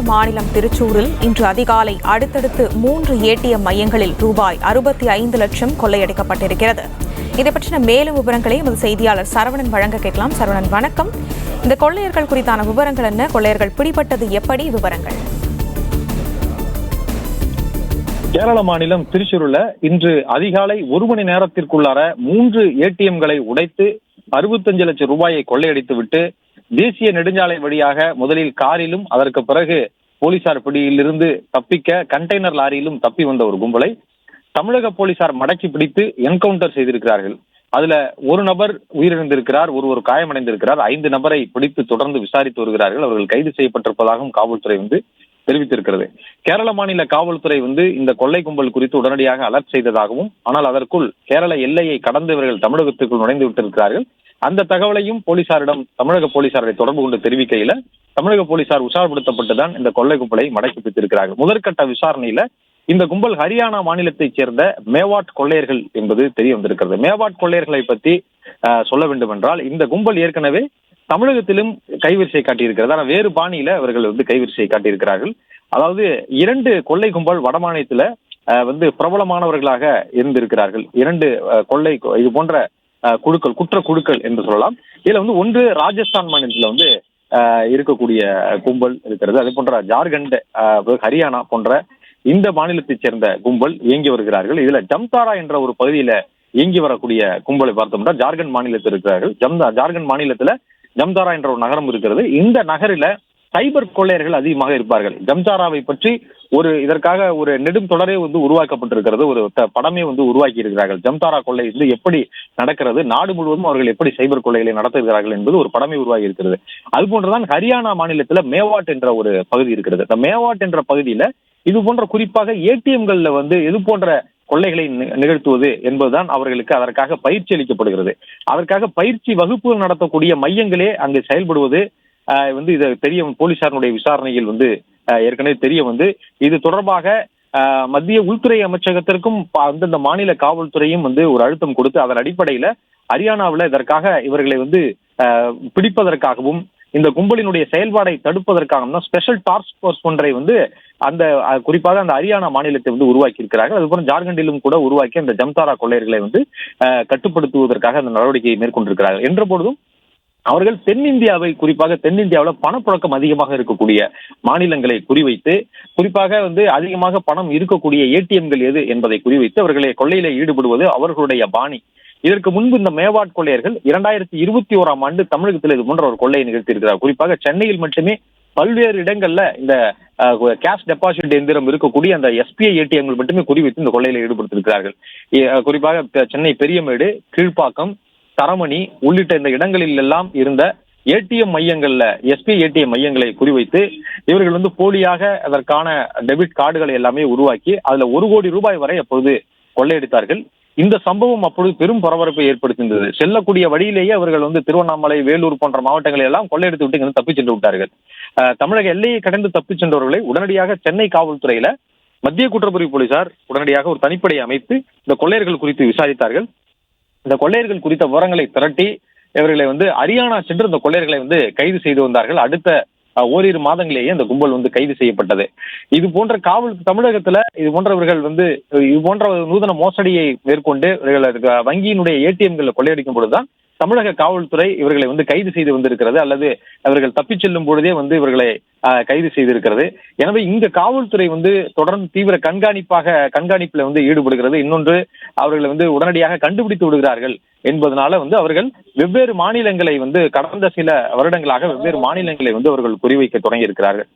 மாநிலம் திருச்சூரில் இன்று அதிகாலை அடுத்தடுத்து 3 ஏடிஎம் மையங்களில் ரூபாய் 65 லட்சம் கொள்ளையடிக்கப்பட்டிருக்கிறது. இதை பற்றின மேலும் விவரங்களை எமது செய்தியாளர் சரவணன் வழங்க கேட்கலாம். சரவணன், வணக்கம். இந்த கொள்ளையர்கள் குறித்தான விவரங்கள் என்ன? கொள்ளையர்கள் பிடிபட்டது எப்படி? விவரங்கள். கேரள மாநிலம் திருச்சூரில் இன்று அதிகாலை 1 மணி நேரத்திற்குள்ளார 3 ஏடிஎம்களை உடைத்து 65 லட்சம் ரூபாயை கொள்ளையடித்து விட்டு தேசிய நெடுஞ்சாலை வழியாக முதலில் காரிலும் அதற்கு பிறகு போலீசார் பிடியிலிருந்து தப்பிக்க கண்டெய்னர் லாரியிலும் தப்பி வந்த ஒரு கும்பலை தமிழக போலீசார் மடக்கி பிடித்து என்கவுண்டர் செய்திருக்கிறார்கள். அதுல ஒரு நபர் உயிரிழந்திருக்கிறார், ஒருவர் காயமடைந்திருக்கிறார். 5 நபரை பிடித்து தொடர்ந்து விசாரித்து வருகிறார்கள். அவர்கள் கைது செய்யப்பட்டிருப்பதாகவும் காவல்துறை தெரிவித்திருக்கிறது. கேரள மாநில காவல்துறை இந்த கொள்ளை கும்பல் குறித்து உடனடியாக அலர்ட் செய்ததாகவும், ஆனால் அதற்குள் கேரள எல்லையை கடந்து இவர்கள் தமிழகத்திற்குள் நுழைந்து விட்டிருக்கிறார்கள். அந்த தகவலையும் தமிழக போலீசாரை தொடர்பு கொண்டு தெரிவிக்கையில தமிழக போலீசார் உஷார்படுத்தப்பட்டுதான் இந்த கொள்ளை கும்பலை மடக்கி பிடித்திருக்கிறார்கள். முதற்கட்ட விசாரணையில இந்த கும்பல் ஹரியானா மாநிலத்தைச் சேர்ந்த மேவாட் கொள்ளையர்கள் என்பது தெரிய வந்திருக்கிறது. மேவாட் கொள்ளையர்களை பற்றி சொல்ல வேண்டும் என்றால், இந்த கும்பல் ஏற்கனவே தமிழகத்திலும் கைவரிசை காட்டியிருக்கிறது. ஆனால் வேறு பாணியில அவர்கள் கைவரிசை காட்டியிருக்கிறார்கள். அதாவது 2 கொள்ளை கும்பல் வடமாநிலத்துல பிரபலமானவர்களாக இருந்திருக்கிறார்கள். 2 கொள்ளை இது போன்ற குழுக்கள், குற்ற குழுக்கள் என்று சொல்லலாம். இதுல ஒன்று ராஜஸ்தான் மாநிலத்துல இருக்கக்கூடிய கும்பல் இருக்கிறது. அதே போன்ற ஜார்க்கண்ட், ஹரியானா போன்ற இந்த மாநிலத்தைச் சேர்ந்த கும்பல் இயங்கி வருகிறார்கள். இதுல ஜம்தாரா என்ற ஒரு பகுதியில இயங்கி வரக்கூடிய கும்பலை பார்த்தோம்னா ஜார்க்கண்ட் மாநிலத்தில் இருக்கிறார்கள். ஜார்க்கண்ட் மாநிலத்துல ஜம்தாரா என்ற ஒரு நகரம் இருக்கிறது. இந்த நகரில சைபர் கொள்ளையர்கள் அதிகமாக இருப்பார்கள். ஜம்தாராவை பற்றி இதற்காக ஒரு நெடும் தொடரே உருவாக்கப்பட்டிருக்கிறது. ஒரு படமே உருவாக்கி இருக்கிறார்கள். ஜம்தாரா கொள்ளை எப்படி நடக்கிறது, நாடு முழுவதும் அவர்கள் எப்படி சைபர் கொள்ளைகளை நடத்துகிறார்கள் என்பது ஒரு படமே உருவாகி இருக்கிறது. அது போன்றுதான் ஹரியானா மாநிலத்துல மேவாட் என்ற ஒரு பகுதி இருக்கிறது. இந்த மேவாட் என்ற பகுதியில இது போன்ற குறிப்பாக ஏடிஎம்கள்ல இது போன்ற கொள்ளைகளை நிகழ்த்துவது என்பதுதான் அவர்களுக்கு அதற்காக பயிற்சி அளிக்கப்படுகிறது. அதற்காக பயிற்சி வகுப்புகள் நடத்தக்கூடிய மையங்களே அங்கு செயல்படுவது இது தெரிய போலீசாருடைய விசாரணையில் ஏற்கனவே தெரிய இது தொடர்பாக மத்திய உள்துறை அமைச்சகத்திற்கும் அந்தந்த மாநில காவல்துறையும் ஒரு அழுத்தம் கொடுத்து அதன் அடிப்படையில ஹரியானாவில் இதற்காக இவர்களை பிடிப்பதற்காகவும் இந்த கும்பலினுடைய செயல்பாடை தடுப்பதற்காகவும் ஸ்பெஷல் டாஸ்க் போர்ஸ் ஒன்றை அந்த குறிப்பாக அந்த ஹரியானா மாநிலத்தை உருவாக்கி இருக்கிறார்கள். அதுபோல ஜார்க்கண்டிலும் கூட உருவாக்கி அந்த ஜம்தாரா கொள்ளையர்களை கட்டுப்படுத்துவதற்காக அந்த நடவடிக்கையை மேற்கொண்டிருக்கிறார்கள். என்ற பொழுதும் அவர்கள் தென்னிந்தியாவை, குறிப்பாக தென்னிந்தியாவில் பணப்புழக்கம் அதிகமாக இருக்கக்கூடிய மாநிலங்களை குறிவைத்து, குறிப்பாக அதிகமாக பணம் இருக்கக்கூடிய ஏடிஎம்கள் எது என்பதை குறிவைத்து அவர்களை கொள்ளையில ஈடுபடுவது அவர்களுடைய பாணி. இதற்கு முன்பு இந்த மேவாட் கொள்ளையர்கள் 2021ஆம் ஆண்டு தமிழகத்தில் இது போன்ற ஒரு கொள்ளையை நிகழ்த்தியிருக்கிறார். குறிப்பாக சென்னையில் மட்டுமே பல்வேறு இடங்கள்ல இந்த கேஷ் டெபாசிட் எந்திரம் இருக்கக்கூடிய அந்த எஸ்பிஐ ஏடிஎம்கள் மட்டுமே குறிவைத்து இந்த கொள்ளையில ஈடுபடுத்தியிருக்கிறார்கள். குறிப்பாக சென்னை பெரியமேடு, கீழ்ப்பாக்கம், தரமணி உள்ளிட்ட இந்த இடங்களில் எல்லாம் இருந்த ஏடிஎம் மையங்கள்ல எஸ்பிஐ ஏடிஎம் மையங்களை குறிவைத்து இவர்கள் போலியாக அதற்கான டெபிட் கார்டுகளை எல்லாமே உருவாக்கி அதுல 1 கோடி ரூபாய் வரை அப்பொழுது கொள்ளையடித்தார்கள். இந்த சம்பவம் அப்பொழுது பெரும் பரபரப்பை ஏற்படுத்தியிருந்தது. செல்லக்கூடிய வழியிலேயே அவர்கள் திருவண்ணாமலை, வேலூர் போன்ற மாவட்டங்களை எல்லாம் கொள்ளையடித்து விட்டு தப்பி சென்று விட்டார்கள். தமிழக எல்லையை கடந்து தப்பி சென்றவர்களை உடனடியாக சென்னை காவல்துறையில மத்திய குற்றப்பிரிவு போலீசார் உடனடியாக ஒரு தனிப்படையை அமைத்து இந்த கொள்ளையர்கள் குறித்து விசாரித்தார்கள். இந்த கொள்ளையர்கள் குறித்த விவரங்களை திரட்டி இவர்களை ஹரியானா சென்று இந்த கொள்ளையர்களை கைது செய்து வந்தார்கள். அடுத்த ஓரிரு மாதங்களேயே அந்த கும்பல் கைது செய்யப்பட்டது. இது போன்ற தமிழகத்துல இது போன்றவர்கள் இது போன்ற நூதன மோசடியை மேற்கொண்டு வங்கியினுடைய ஏடிஎம்களை கொள்ளையடிக்கும் பொழுதுதான் தமிழக காவல்துறை இவர்களை கைது செய்து வந்திருக்கிறது, அல்லது அவர்கள் தப்பிச் செல்லும் பொழுதே இவர்களை கைது செய்திருக்கிறது. எனவே இங்க காவல்துறை தொடர்ந்து தீவிர கண்காணிப்புல ஈடுபடுகிறது. இன்னொன்று, அவர்களை உடனடியாக கண்டுபிடித்து விடுகிறார்கள் என்பதனால அவர்கள் வெவ்வேறு மாநிலங்களை கடந்த சில வருடங்களாக வெவ்வேறு மாநிலங்களை அவர்கள் குறிவைக்க தொடங்கி இருக்கிறார்கள்.